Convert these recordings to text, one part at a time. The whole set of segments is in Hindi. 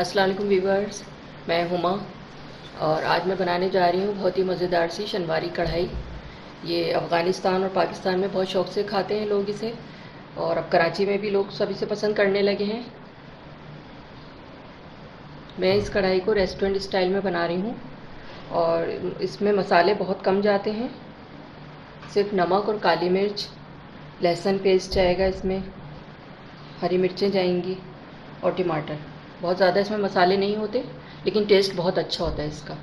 अस्सलाम वालेकुम व्यूअर्स, मैं हुमा और आज मैं बनाने जा रही हूँ बहुत ही मज़ेदार सी शनवारी कढ़ाई। ये अफ़गानिस्तान और पाकिस्तान में बहुत शौक़ से खाते हैं लोग इसे, और अब कराची में भी लोग सब इसे पसंद करने लगे हैं। मैं इस कढ़ाई को रेस्टोरेंट स्टाइल में बना रही हूँ और इसमें मसाले बहुत कम जाते हैं। सिर्फ नमक और काली मिर्च, लहसुन पेस्ट जाएगा इसमें, हरी मिर्चें जाएंगी और टमाटर। बहुत ज़्यादा इसमें मसाले नहीं होते, लेकिन टेस्ट बहुत अच्छा होता है इसका।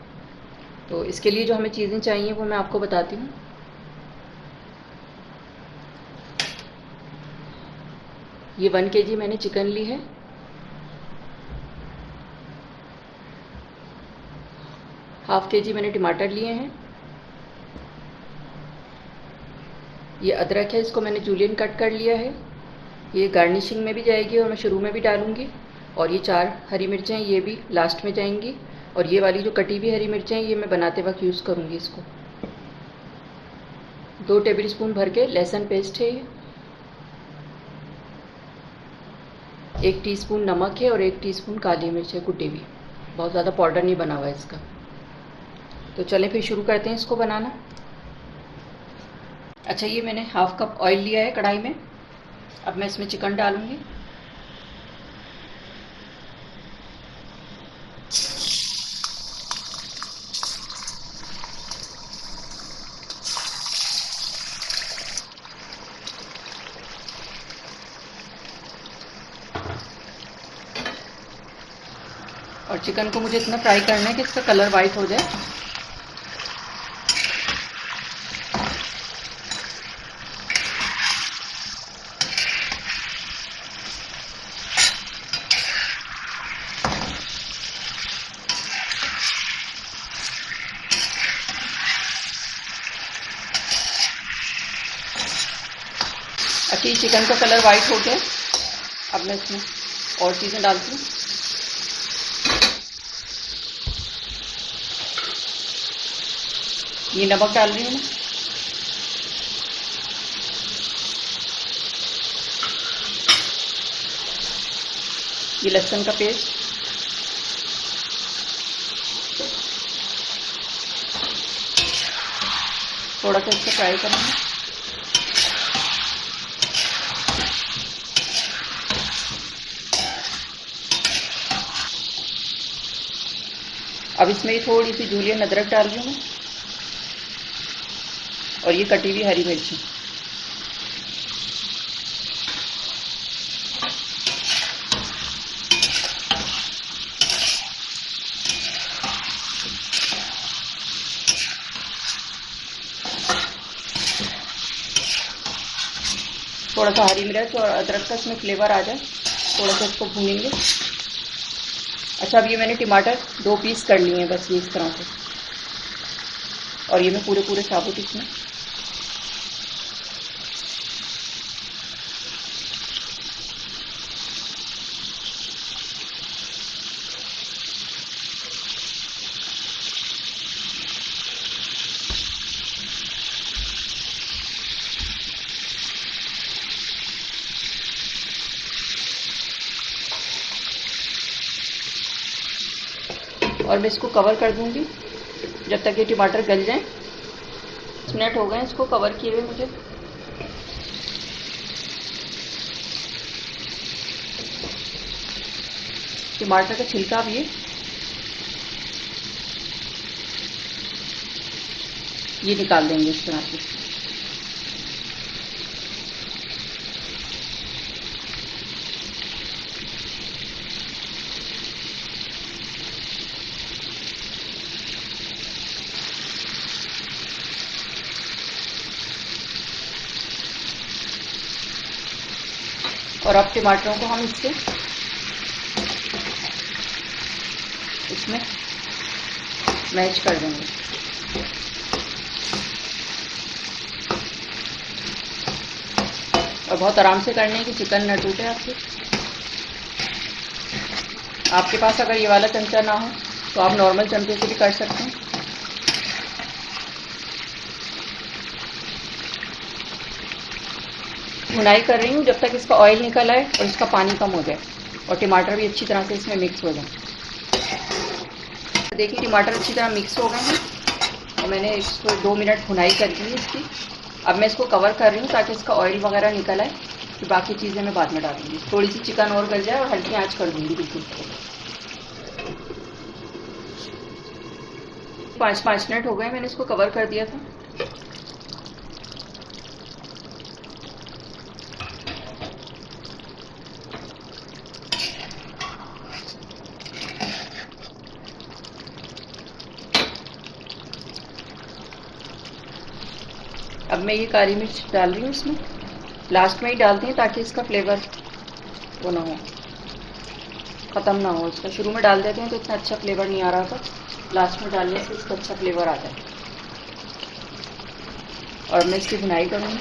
तो इसके लिए जो हमें चीज़ें चाहिए वो मैं आपको बताती हूँ। ये 1 kg मैंने चिकन ली है। ½ kg मैंने टमाटर लिए हैं। ये अदरक है, इसको मैंने जूलियन कट कर लिया है। ये गार्निशिंग में भी जाएगी और मैं शुरू में भी डालूँगी। और ये 4 हरी मिर्चें हैं, ये भी लास्ट में जाएंगी। और ये वाली जो कटी हुई हरी मिर्चें हैं, ये मैं बनाते वक्त यूज़ करूँगी इसको। 2 टेबलस्पून भर के लहसुन पेस्ट है ये। 1 टीस्पून नमक है और 1 टीस्पून काली मिर्च है कुटी हुई। बहुत ज़्यादा पाउडर नहीं बना हुआ है इसका। तो चलें फिर शुरू करते हैं इसको बनाना। अच्छा, ये मैंने ½ कप ऑयल लिया है कढ़ाई में। अब मैं इसमें चिकन डालूँगी। और चिकन को मुझे इतना फ्राई करना है कि इसका कलर वाइट हो जाए। अच्छी चिकन का कलर वाइट हो गया। अब मैं इसमें और चीज़ें डालती हूँ। ये नमक डाल रही हूँ मैं। ये लहसुन का पेस्ट, थोड़ा सा इसको फ्राई करेंगे। अब इसमें थोड़ी सी जूलियन अदरक डाल रही हूँ मैं, और ये कटी हुई हरी मिर्ची। थोड़ा सा हरी मिर्च और अदरक का इसमें फ्लेवर आ जाए, थोड़ा सा इसको भूनेंगे। अच्छा, अब ये मैंने टमाटर 2 पीस कर लिए हैं, बस ये इस तरह से। और ये मैं पूरे पूरे साबुत इसमें। और मैं इसको कवर कर दूंगी जब तक ये टमाटर गल जाए। 10 मिनट हो गए इसको कवर किए हुए मुझे। टमाटर का छिलका भी ये निकाल देंगे इस तरह से। और अब टमाटरों को हम इसमें मैश कर देंगे। और बहुत आराम से करने की चिकन न टूटे आपके। आपके पास अगर ये वाला चमचा ना हो तो आप नॉर्मल चमचे से भी कर सकते हैं। भुनाई कर रही हूँ जब तक इसका ऑयल निकल आए और इसका पानी कम हो जाए और टमाटर भी अच्छी तरह से इसमें मिक्स हो जाए। देखिए टमाटर अच्छी तरह मिक्स हो गए हैं और मैंने इसको 2 मिनट भुनाई कर दी है इसकी। अब मैं इसको कवर कर रही हूँ ताकि इसका ऑयल वगैरह निकल आए, फिर बाकी चीज़ें मैं बाद में डालूंगी। थोड़ी सी चिकन और गल जाए और हल्की आंच कर दूंगी बिल्कुल। 5 मिनट हो गए, मैंने इसको कवर कर दिया था। अब मैं ये काली मिर्च डाल रही हूँ इसमें। लास्ट में ही डालते हैं ताकि इसका फ्लेवर वो ना हो, ख़त्म ना हो इसका। शुरू में डाल देते हैं तो इतना अच्छा फ्लेवर नहीं आ रहा था, लास्ट में डालने से इसका अच्छा फ्लेवर आता है। और मैं इसकी भुनाई करूँगी।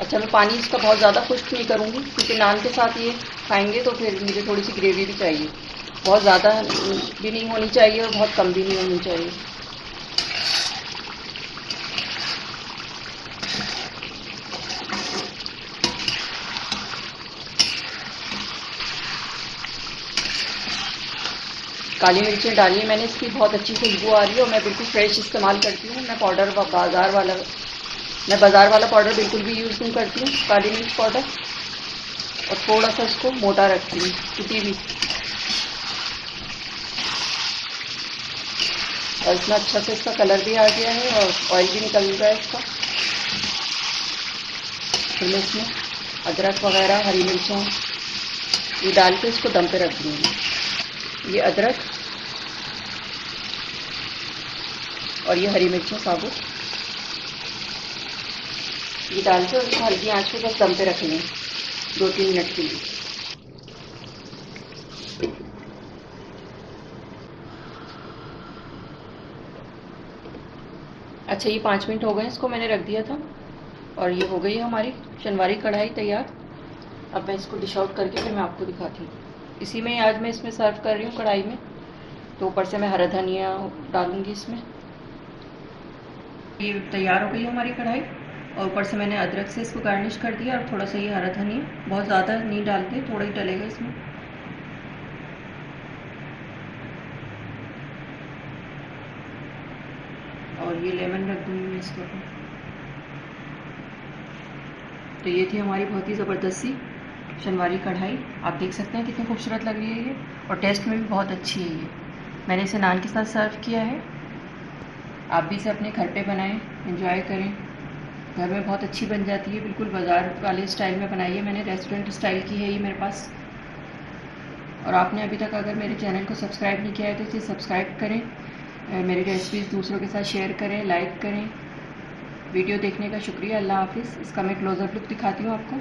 अच्छा, मैं पानी इसका बहुत ज़्यादा खुश्क नहीं करूँगी क्योंकि नान के साथ ये खाएंगे तो फिर मुझे थोड़ी सी ग्रेवी भी चाहिए। बहुत ज़्यादा भी नहीं होनी चाहिए और बहुत कम भी नहीं होनी चाहिए। काली मिर्चें डाली मैंने, इसकी बहुत अच्छी खुशबू आ रही है और मैं बिल्कुल फ्रेश इस्तेमाल करती हूँ। मैं पाउडर बाज़ार वाला पाउडर बिल्कुल भी यूज़ नहीं करती हूँ, काली मिर्च पाउडर। और थोड़ा सा इसको मोटा रखती हूँ, कुटी भी। और इतना अच्छा से इसका कलर भी आ गया है और ऑयल भी निकल रहा है इसका। फिर मैं इसमें अदरक वगैरह, हरी मिर्चों ये डाल के इसको दम पे रख दूँगी। ये अदरक और ये हरी मिर्चें साबुत ये डाल के उसको हल्की आंच पे बस दम पे रख लें 2-3 मिनट के लिए। अच्छा, ये 5 मिनट हो गए, इसको मैंने रख दिया था और ये हो गई है हमारी शनवारी कढ़ाई तैयार। अब मैं इसको डिश आउट करके फिर मैं आपको दिखाती हूँ। इसी में आज मैं इसमें सर्व कर रही हूँ कढ़ाई में, तो ऊपर से मैं हरा धनिया डालूँगी इसमें। ये तैयार हो गई है हमारी कढ़ाई और ऊपर से मैंने अदरक से इसको गार्निश कर दिया और थोड़ा सा ये हरा धनिया, बहुत ज़्यादा नहीं डालते, थोड़ा ही डलेगा इसमें। और ये लेमन रख दूँगी मैं इसके ऊपर। तो ये थी हमारी बहुत ही ज़बरदस्त सी शनवारी कढ़ाई। आप देख सकते हैं कितनी खूबसूरत लग रही है ये, और टेस्ट में भी बहुत अच्छी है ये। मैंने इसे नान के साथ सर्व किया है। आप भी इसे अपने घर पे बनाएं, एंजॉय करें। घर में बहुत अच्छी बन जाती है, बिल्कुल बाज़ार वाले स्टाइल में बनाई है मैंने, रेस्टोरेंट स्टाइल की है ये मेरे पास। और आपने अभी तक अगर मेरे चैनल को सब्सक्राइब नहीं किया है तो इसे सब्सक्राइब करें, मेरी रेसिपीज़ दूसरों के साथ शेयर करें, लाइक करें। वीडियो देखने का शुक्रिया। अल्लाह हाफिज़। इसका मैं क्लोज़अप लुक दिखाती हूँ आपको।